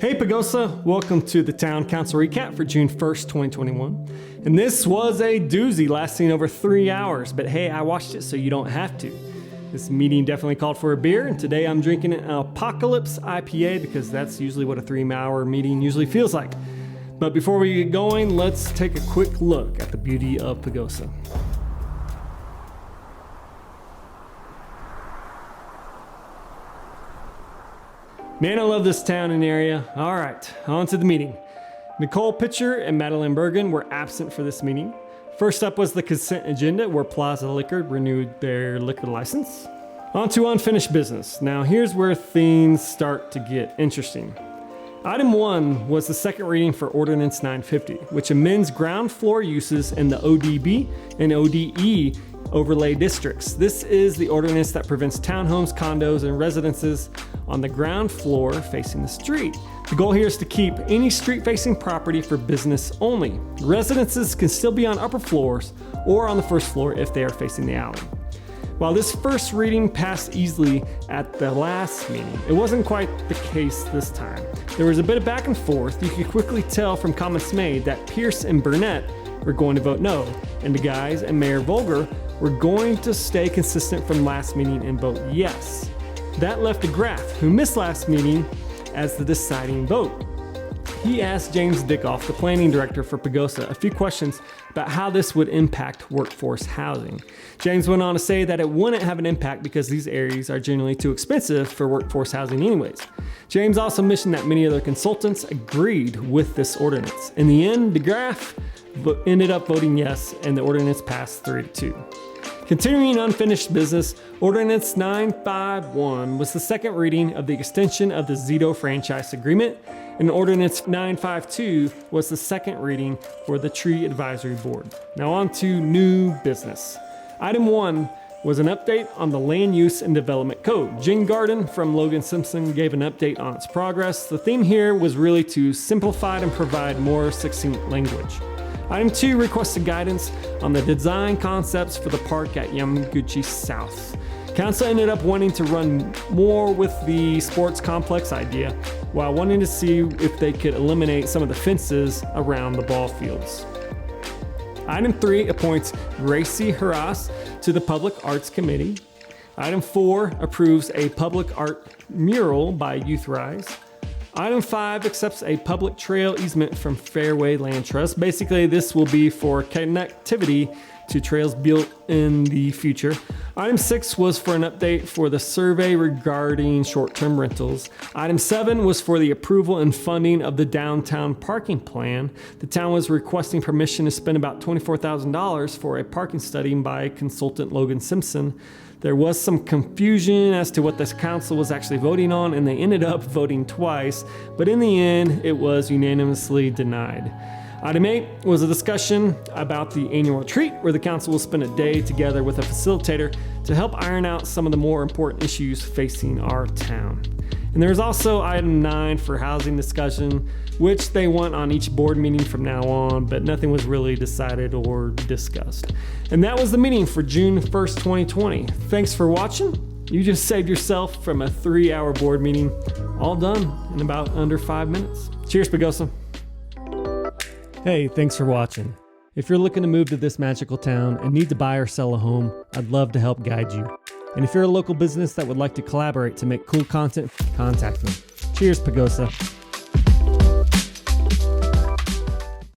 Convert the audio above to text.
Hey Pagosa, welcome to the Town Council Recap for June 1st, 2021. And this was a doozy lasting over 3 hours, but hey, I watched it so you don't have to. This meeting definitely called for a beer, and today I'm drinking an Apocalypse IPA because that's usually what a 3-hour meeting usually feels like. But before we get going, let's take a quick look at the beauty of Pagosa. Man, I love this town and area. All right, on to the meeting. Nicole Pitcher and Madeline Bergen were absent for this meeting. First up was the consent agenda, where Plaza Liquor renewed their liquor license. On to unfinished business. Now here's where things start to get interesting. Item 1 was the second reading for Ordinance 950, which amends ground floor uses in the ODB and ODE overlay districts. This is the ordinance that prevents townhomes, condos, and residences on the ground floor facing the street. The goal here is to keep any street-facing property for business only. Residences can still be on upper floors or on the first floor if they are facing the alley. While this first reading passed easily at the last meeting, it wasn't quite the case this time. There was a bit of back and forth. You could quickly tell from comments made that Pierce and Burnett were going to vote no, and the guys and Mayor Volger were going to stay consistent from last meeting and vote yes. That left DeGraff, who missed last meeting, as the deciding vote. He asked James Dickoff, the planning director for Pagosa, a few questions about how this would impact workforce housing. James went on to say that it wouldn't have an impact because these areas are generally too expensive for workforce housing anyways. James also mentioned that many other consultants agreed with this ordinance. In the end, DeGraff ended up voting yes, and the ordinance passed 3-2. Continuing unfinished business, Ordinance 951 was the second reading of the extension of the Zito franchise agreement, and Ordinance 952 was the second reading for the Tree Advisory Board. Now on to new business. Item 1 was an update on the Land Use and Development Code. Jen Garden from Logan Simpson gave an update on its progress. The theme here was really to simplify and provide more succinct language. Item 2 requested guidance on the design concepts for the park at Yamaguchi South. Council ended up wanting to run more with the sports complex idea, while wanting to see if they could eliminate some of the fences around the ball fields. Item 3 appoints Gracie Harras to the Public Arts Committee. Item 4 approves a public art mural by Youth Rise. Item 5 accepts a public trail easement from Fairway Land Trust. Basically, this will be for connectivity to trails built in the future. Item 6 was for an update for the survey regarding short-term rentals. Item 7 was for the approval and funding of the downtown parking plan. The town was requesting permission to spend about $24,000 for a parking study by consultant Logan Simpson. There was some confusion as to what this council was actually voting on, and they ended up voting twice, but in the end, it was unanimously denied. Item 8 was a discussion about the annual retreat, where the council will spend a day together with a facilitator to help iron out some of the more important issues facing our town. And there's also item 9 for housing discussion, which they want on each board meeting from now on, but nothing was really decided or discussed. And that was the meeting for June 1st, 2020. Thanks for watching. You just saved yourself from a 3-hour board meeting, all done in about under 5 minutes. Cheers, Pagosa. Hey, thanks for watching. If you're looking to move to this magical town and need to buy or sell a home, I'd love to help guide you. And if you're a local business that would like to collaborate to make cool content, contact me. Cheers, Pagosa.